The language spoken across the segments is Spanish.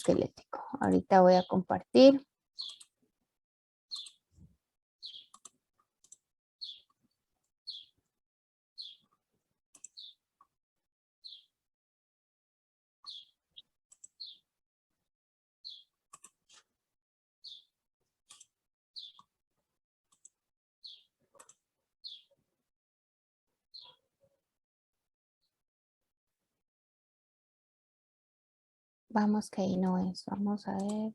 esquelético. Ahorita voy a compartir. Vamos que ahí no es. Vamos a ver.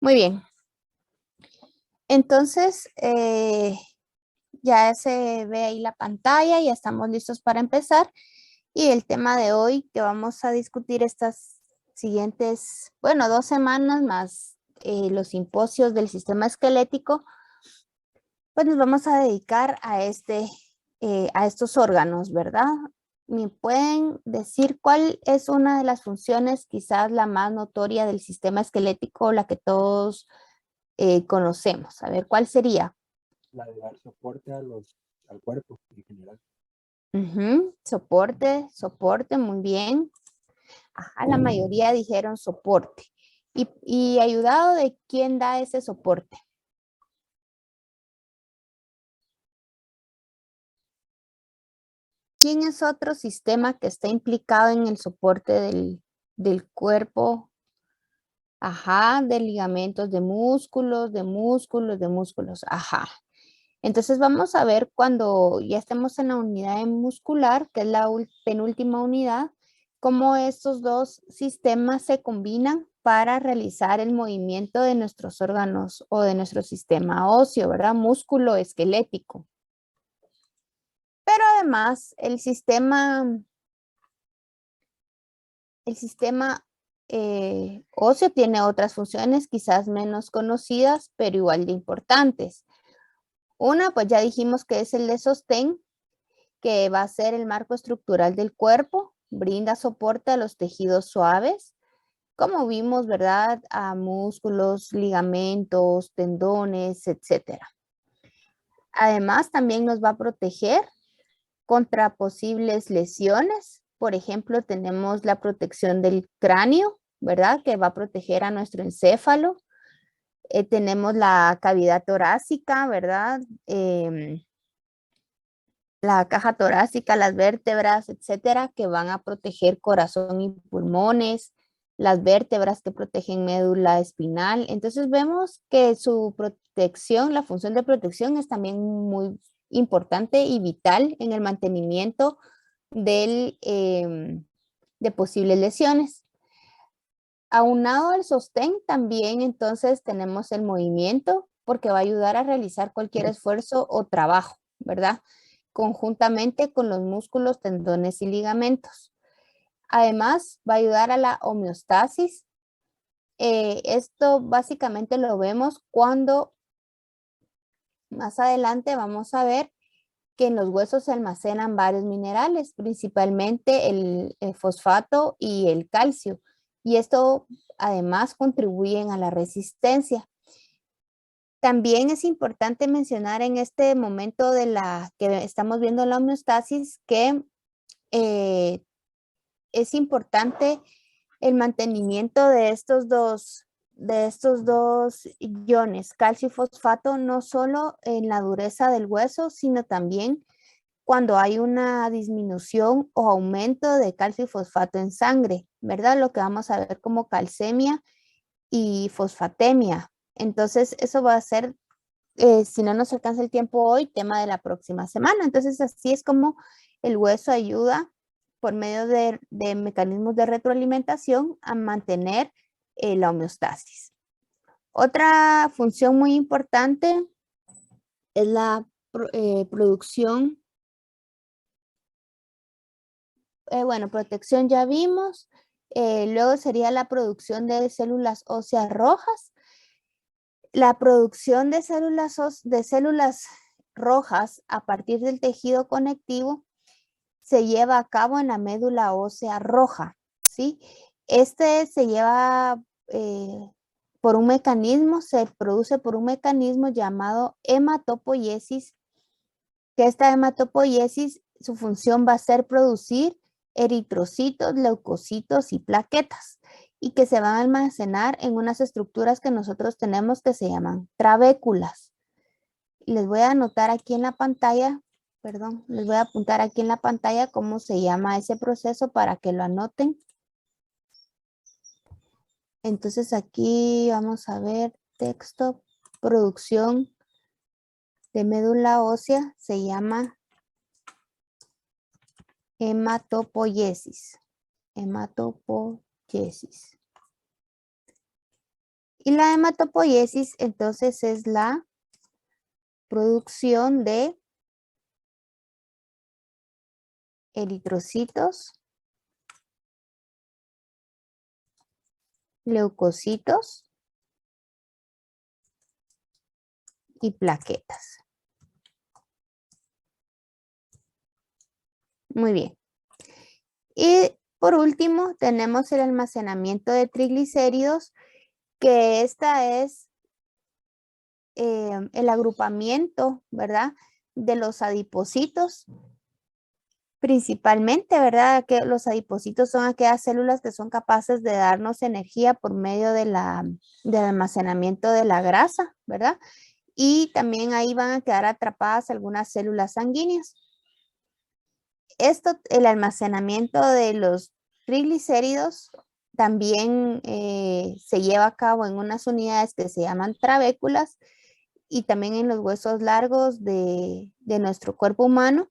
Muy bien. Entonces, ya se ve ahí la pantalla, ya estamos listos para empezar. Y el tema de hoy que vamos a discutir estas siguientes, bueno, 2 semanas más los simposios del sistema esquelético, pues nos vamos a dedicar a estos órganos, ¿verdad? ¿Me pueden decir cuál es una de las funciones, quizás la más notoria del sistema esquelético, la que todos conocemos? A ver, ¿cuál sería? La de dar soporte al cuerpo en general. Soporte, muy bien. Ajá, la mayoría dijeron soporte. ¿Y ayudado de quién da ese soporte? ¿Quién es otro sistema que está implicado en el soporte del cuerpo? Ajá, de ligamentos, de músculos, de músculos, de músculos. Ajá. Entonces vamos a ver cuando ya estemos en la unidad muscular, que es la penúltima unidad, cómo estos dos sistemas se combinan para realizar el movimiento de nuestros órganos o de nuestro sistema óseo, ¿verdad? Músculo esquelético. Pero además el sistema óseo tiene otras funciones quizás menos conocidas, pero igual de importantes. Una, pues ya dijimos que es el de sostén, que va a ser el marco estructural del cuerpo, brinda soporte a los tejidos suaves, como vimos, ¿verdad? A músculos, ligamentos, tendones, etcétera. Además, también nos va a proteger contra posibles lesiones. Por ejemplo, tenemos la protección del cráneo, ¿verdad? Que va a proteger a nuestro encéfalo. Tenemos la cavidad torácica, ¿verdad? La caja torácica, las vértebras, etcétera, que van a proteger corazón y pulmones, las vértebras que protegen médula espinal. Entonces vemos que su protección, la función de protección es también muy importante y vital en el mantenimiento de posibles lesiones. Aunado al sostén, también entonces tenemos el movimiento porque va a ayudar a realizar cualquier esfuerzo o trabajo, ¿verdad? Conjuntamente con los músculos, tendones y ligamentos. Además, va a ayudar a la homeostasis. Esto básicamente lo vemos cuando más adelante vamos a ver que en los huesos se almacenan varios minerales, principalmente el fosfato y el calcio. Y esto además contribuyen a la resistencia. También es importante mencionar en este momento de la que estamos viendo la homeostasis que es importante el mantenimiento de estos dos iones, calcio y fosfato, no solo en la dureza del hueso, sino también cuando hay una disminución o aumento de calcio y fosfato en sangre, ¿verdad? Lo que vamos a ver como calcemia y fosfatemia. Entonces, eso va a ser, si no nos alcanza el tiempo hoy, tema de la próxima semana. Entonces, así es como el hueso ayuda por medio de mecanismos de retroalimentación a mantener la homeostasis. Otra función muy importante es la producción. Bueno, protección ya vimos. Luego sería la producción de células óseas rojas. La producción de células rojas a partir del tejido conectivo se lleva a cabo en la médula ósea roja, ¿sí? Este se lleva por un mecanismo, se produce por un mecanismo llamado hematopoiesis, que esta hematopoiesis, su función va a ser producir eritrocitos, leucocitos y plaquetas, y que se van a almacenar en unas estructuras que nosotros tenemos que se llaman trabéculas. Les voy a anotar aquí en la pantalla, perdón, les voy a apuntar aquí en la pantalla cómo se llama ese proceso para que lo anoten. Entonces aquí vamos a ver texto, producción de médula ósea, se llama hematopoiesis. Hematopoiesis. Y la hematopoiesis entonces es la producción de eritrocitos, leucocitos y plaquetas. Muy bien. Y por último tenemos el almacenamiento de triglicéridos, que esta es el agrupamiento, ¿verdad? De los adipocitos. Principalmente, ¿verdad? Que los adipocitos son aquellas células que son capaces de darnos energía por medio del almacenamiento de la grasa, ¿verdad? Y también ahí van a quedar atrapadas algunas células sanguíneas. El almacenamiento de los triglicéridos también se lleva a cabo en unas unidades que se llaman trabéculas y también en los huesos largos de nuestro cuerpo humano,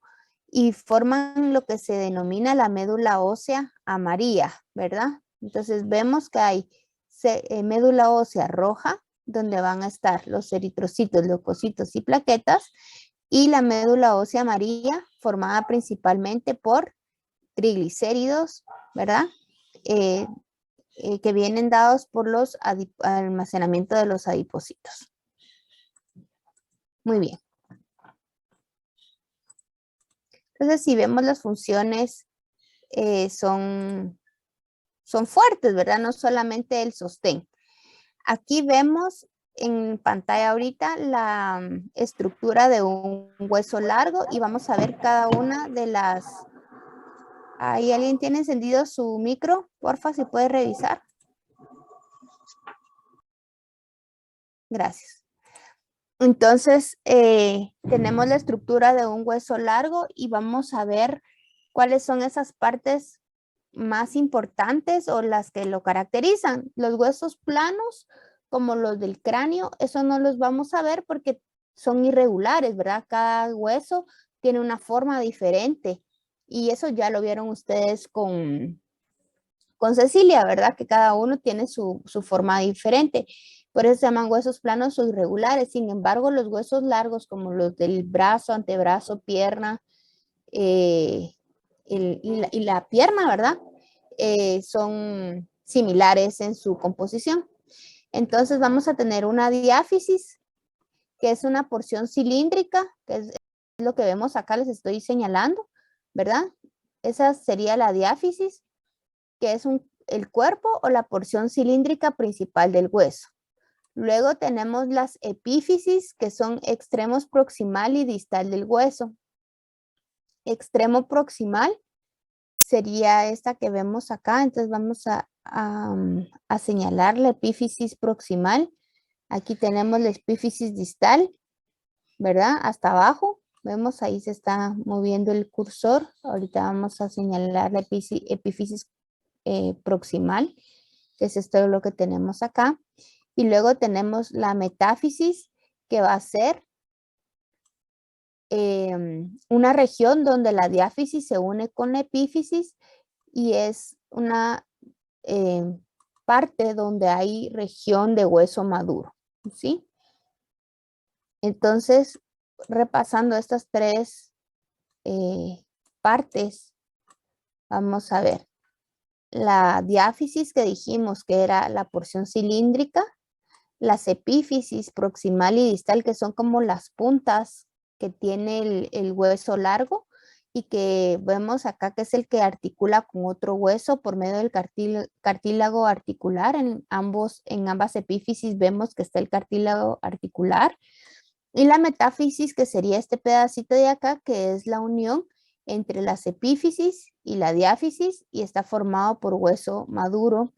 y forman lo que se denomina la médula ósea amarilla, ¿verdad? Entonces vemos que hay médula ósea roja, donde van a estar los eritrocitos, leucocitos y plaquetas, y la médula ósea amarilla formada principalmente por triglicéridos, ¿verdad? Que vienen dados por los almacenamiento de los adipocitos. Muy bien. Entonces, si vemos las funciones, son fuertes, ¿verdad? No solamente el sostén. Aquí vemos en pantalla ahorita la estructura de un hueso largo y vamos a ver cada una de las... ¿Ahí alguien tiene encendido su micro? Porfa, si puede revisar. Gracias. Entonces, tenemos la estructura de un hueso largo y vamos a ver cuáles son esas partes más importantes o las que lo caracterizan. Los huesos planos, como los del cráneo, eso no los vamos a ver porque son irregulares, ¿verdad? Cada hueso tiene una forma diferente y eso ya lo vieron ustedes con Cecilia, ¿verdad? Que cada uno tiene su forma diferente. Por eso se llaman huesos planos o irregulares. Sin embargo, los huesos largos, como los del brazo, antebrazo, pierna y la pierna, ¿verdad? Son similares en su composición. Entonces vamos a tener una diáfisis, que es una porción cilíndrica, que es lo que vemos acá, les estoy señalando, ¿verdad? Esa sería la diáfisis, que es el cuerpo o la porción cilíndrica principal del hueso. Luego tenemos las epífisis, que son extremos proximal y distal del hueso. Extremo proximal sería esta que vemos acá. Entonces vamos a señalar la epífisis proximal. Aquí tenemos la epífisis distal, ¿verdad? Hasta abajo. Vemos ahí se está moviendo el cursor. Ahorita vamos a señalar la epífisis proximal, que es esto lo que tenemos acá. Y luego tenemos la metáfisis, que va a ser una región donde la diáfisis se une con la epífisis y es una parte donde hay región de hueso maduro, ¿sí? Entonces, repasando estas tres partes, vamos a ver. La diáfisis que dijimos que era la porción cilíndrica, las epífisis proximal y distal, que son como las puntas que tiene el hueso largo y que vemos acá que es el que articula con otro hueso por medio del cartílago articular. En ambas epífisis vemos que está el cartílago articular. Y la metáfisis, que sería este pedacito de acá, que es la unión entre las epífisis y la diáfisis y está formado por hueso maduro.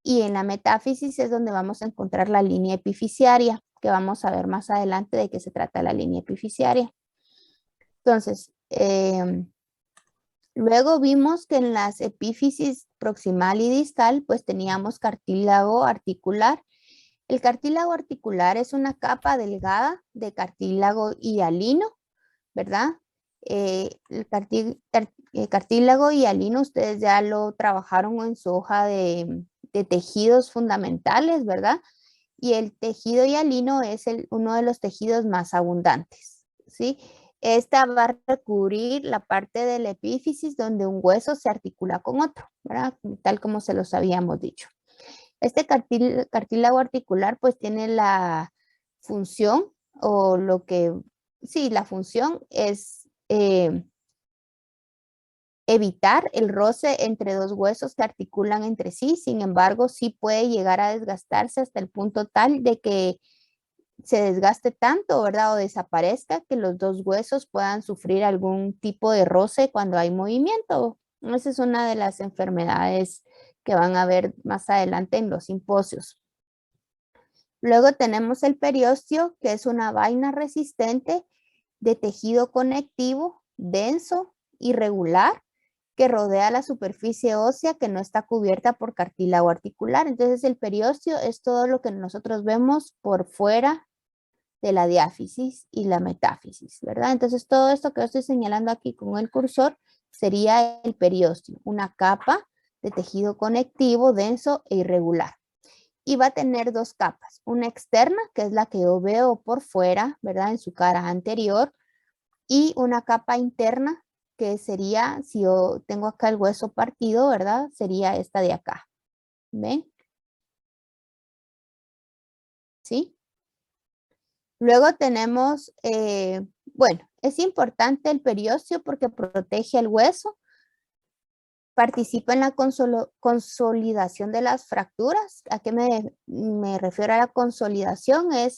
Y en la metáfisis es donde vamos a encontrar la línea epifisiaria, que vamos a ver más adelante de qué se trata la línea epifisiaria. Entonces, luego vimos que en las epífisis proximal y distal, pues teníamos cartílago articular. El cartílago articular es una capa delgada de cartílago hialino, ¿verdad? El cartílago hialino ustedes ya lo trabajaron en su hoja de tejidos fundamentales, ¿verdad? Y el tejido hialino es uno de los tejidos más abundantes, ¿sí? Esta va a recubrir la parte de la epífisis donde un hueso se articula con otro, ¿verdad? Tal como se los habíamos dicho. Este cartílago articular pues tiene la función o la función es evitar el roce entre dos huesos que articulan entre sí. Sin embargo, sí puede llegar a desgastarse hasta el punto tal de que se desgaste tanto, ¿verdad? O desaparezca, que los dos huesos puedan sufrir algún tipo de roce cuando hay movimiento. Esa es una de las enfermedades que van a ver más adelante en los simposios. Luego tenemos el periósteo, que es una vaina resistente de tejido conectivo, denso, irregular, que rodea la superficie ósea que no está cubierta por cartílago articular. Entonces el periósteo es todo lo que nosotros vemos por fuera de la diáfisis y la metáfisis, ¿verdad? Entonces todo esto que yo estoy señalando aquí con el cursor sería el periósteo, una capa de tejido conectivo, denso e irregular. Y va a tener dos capas, una externa, que es la que yo veo por fuera, ¿verdad? En su cara anterior, y una capa interna, que sería, si yo tengo acá el hueso partido, ¿verdad? Sería esta de acá. ¿Ven? ¿Sí? Luego tenemos, bueno, es importante el periósteo porque protege el hueso, participa en la consolidación de las fracturas. ¿A qué me refiero a la consolidación? Es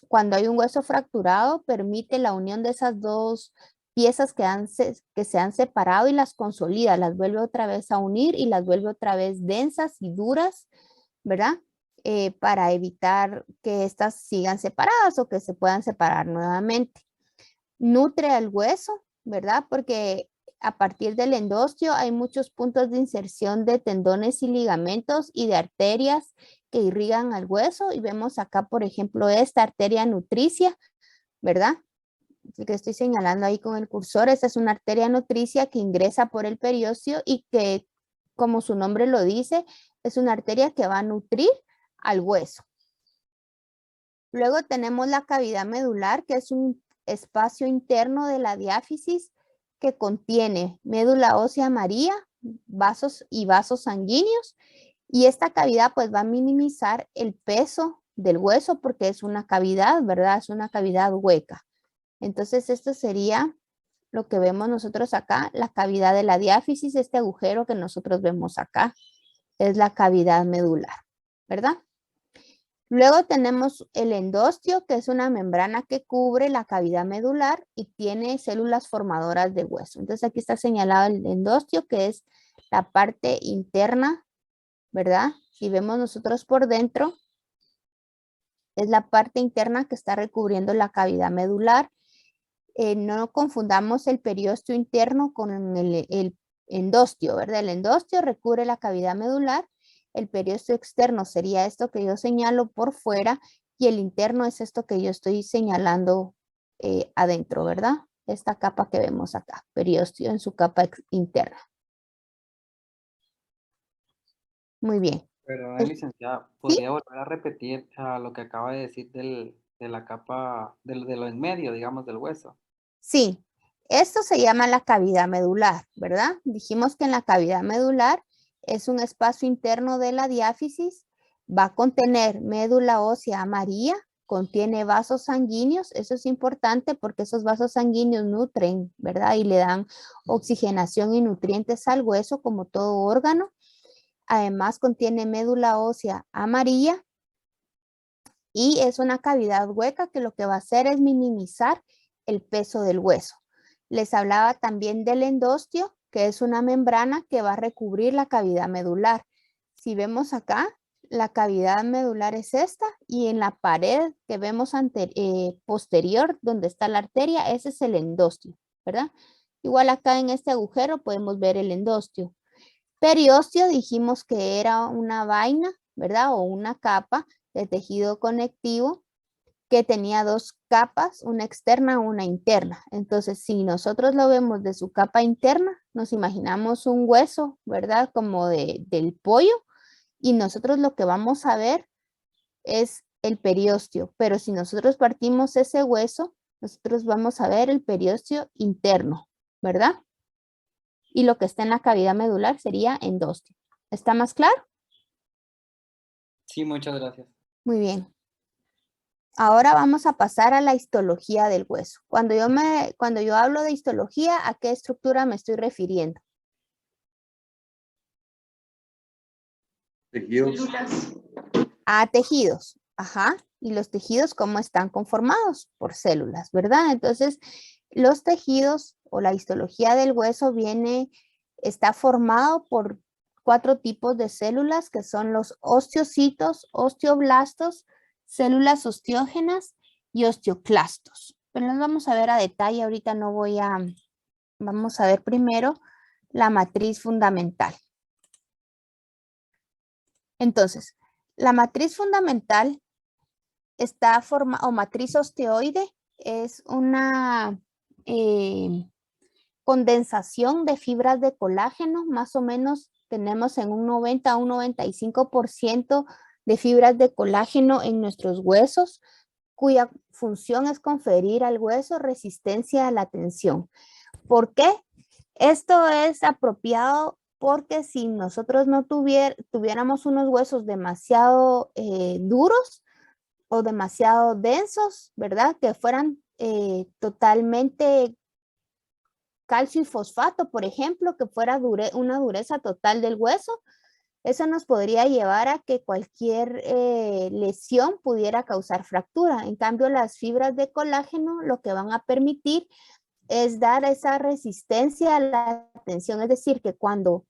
cuando hay un hueso fracturado, permite la unión de esas dos piezas que se han separado y las consolida, las vuelve otra vez a unir y las vuelve otra vez densas y duras, ¿verdad? Para evitar que estas sigan separadas o que se puedan separar nuevamente. Nutre al hueso, ¿verdad? Porque a partir del endostio hay muchos puntos de inserción de tendones y ligamentos y de arterias que irrigan al hueso. Y vemos acá, por ejemplo, esta arteria nutricia, ¿verdad? Que estoy señalando ahí con el cursor. Esta es una arteria nutricia que ingresa por el periósteo y que, como su nombre lo dice, es una arteria que va a nutrir al hueso. Luego tenemos la cavidad medular, que es un espacio interno de la diáfisis que contiene médula ósea amarilla, vasos y vasos sanguíneos. Y esta cavidad pues va a minimizar el peso del hueso porque es una cavidad, ¿verdad? Es una cavidad hueca. Entonces esto sería lo que vemos nosotros acá, la cavidad de la diáfisis, este agujero que nosotros vemos acá, es la cavidad medular, ¿verdad? Luego tenemos el endostio, que es una membrana que cubre la cavidad medular y tiene células formadoras de hueso. Entonces aquí está señalado el endostio, que es la parte interna, ¿verdad? Si vemos nosotros por dentro, es la parte interna que está recubriendo la cavidad medular. No confundamos el periósteo interno con el endostio, ¿verdad? El endostio recubre la cavidad medular, el periósteo externo sería esto que yo señalo por fuera y el interno es esto que yo estoy señalando adentro, ¿verdad? Esta capa que vemos acá, periósteo en su capa interna. Muy bien. Pero, ¿Sí? licenciada, ¿podría volver a repetir lo que acaba de decir de la capa, de lo en medio, digamos, del hueso? Sí, esto se llama la cavidad medular, ¿verdad? Dijimos que en la cavidad medular es un espacio interno de la diáfisis, va a contener médula ósea amarilla, contiene vasos sanguíneos, eso es importante porque esos vasos sanguíneos nutren, ¿verdad? Y le dan oxigenación y nutrientes al hueso como todo órgano. Además contiene médula ósea amarilla y es una cavidad hueca que lo que va a hacer es minimizar el peso del hueso. Les hablaba también del endostio, que es una membrana que va a recubrir la cavidad medular. Si vemos acá, la cavidad medular es esta y en la pared que vemos posterior, donde está la arteria, ese es el endostio, ¿verdad? Igual acá en este agujero podemos ver el endostio. Periósteo dijimos que era una vaina, ¿verdad? O una capa de tejido conectivo que tenía dos capas, una externa y una interna. Entonces, si nosotros lo vemos de su capa interna, nos imaginamos un hueso, ¿verdad? Como del pollo, y nosotros lo que vamos a ver es el periósteo, pero si nosotros partimos ese hueso, nosotros vamos a ver el periósteo interno, ¿verdad? Y lo que está en la cavidad medular sería endostio. ¿Está más claro? Sí, muchas gracias. Muy bien. Ahora vamos a pasar a la histología del hueso. Cuando yo hablo de histología, ¿a qué estructura me estoy refiriendo? Tejidos. A tejidos. Ajá. Y los tejidos, ¿cómo están conformados? Por células, ¿verdad? Entonces, los tejidos o la histología del hueso está formado por 4 tipos de células que son los osteocitos, osteoblastos, células osteógenas y osteoclastos. Pero los vamos a ver a detalle, ahorita vamos a ver primero la matriz fundamental. Entonces, la matriz fundamental está formada, o matriz osteoide, es una condensación de fibras de colágeno, más o menos tenemos en un 90 a un 95% de fibras de colágeno en nuestros huesos, cuya función es conferir al hueso resistencia a la tensión. ¿Por qué? Esto es apropiado porque si nosotros no tuviéramos unos huesos demasiado duros o demasiado densos, ¿verdad? Que fueran totalmente calcio y fosfato, por ejemplo, que fuera una dureza total del hueso, eso nos podría llevar a que cualquier lesión pudiera causar fractura. En cambio, las fibras de colágeno lo que van a permitir es dar esa resistencia a la tensión, es decir, que cuando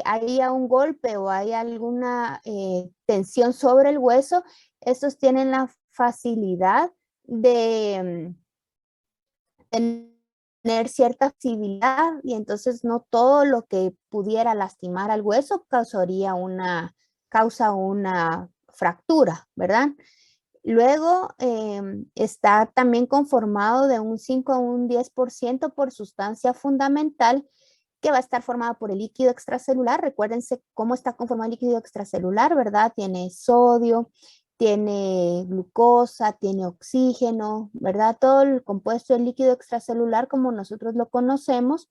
haya un golpe o hay alguna tensión sobre el hueso, estos tienen la facilidad de tener cierta flexibilidad y entonces no todo lo que pudiera lastimar al hueso causa una fractura, ¿verdad? Luego está también conformado de un 5 a un 10% por sustancia fundamental que va a estar formada por el líquido extracelular. Recuérdense cómo está conformado el líquido extracelular, ¿verdad? Tiene sodio, tiene glucosa, tiene oxígeno, ¿verdad? Todo el compuesto del líquido extracelular como nosotros lo conocemos.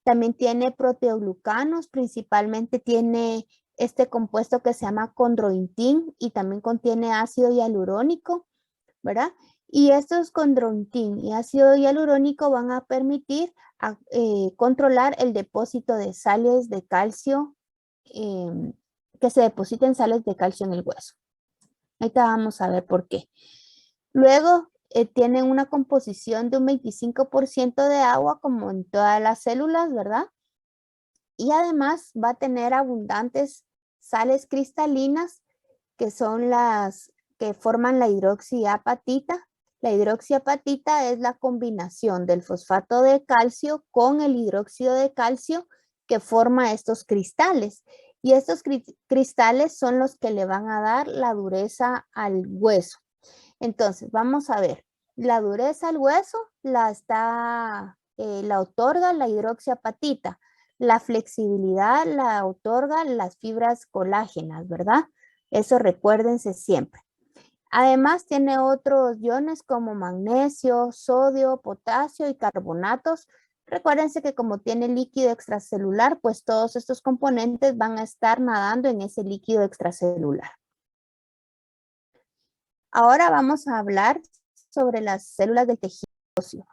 También tiene proteoglucanos, principalmente tiene este compuesto que se llama condroitin y también contiene ácido hialurónico, ¿verdad? Y estos condroitin y ácido hialurónico van a permitir controlar el depósito de sales de calcio, que se depositen sales de calcio en el hueso. Ahorita vamos a ver por qué. Luego, tienen una composición de un 25% de agua, como en todas las células, ¿verdad? Y además va a tener abundantes sales cristalinas, que son las que forman la hidroxiapatita. La hidroxiapatita es la combinación del fosfato de calcio con el hidróxido de calcio que forma estos cristales. Y estos cristales son los que le van a dar la dureza al hueso. Entonces, vamos a ver. La dureza al hueso la otorga la hidroxiapatita. La flexibilidad la otorga las fibras colágenas, ¿verdad? Eso recuérdense siempre. Además, tiene otros iones como magnesio, sodio, potasio y carbonatos. Recuérdense que como tiene líquido extracelular, pues todos estos componentes van a estar nadando en ese líquido extracelular. Ahora vamos a hablar sobre las células del tejido óseo.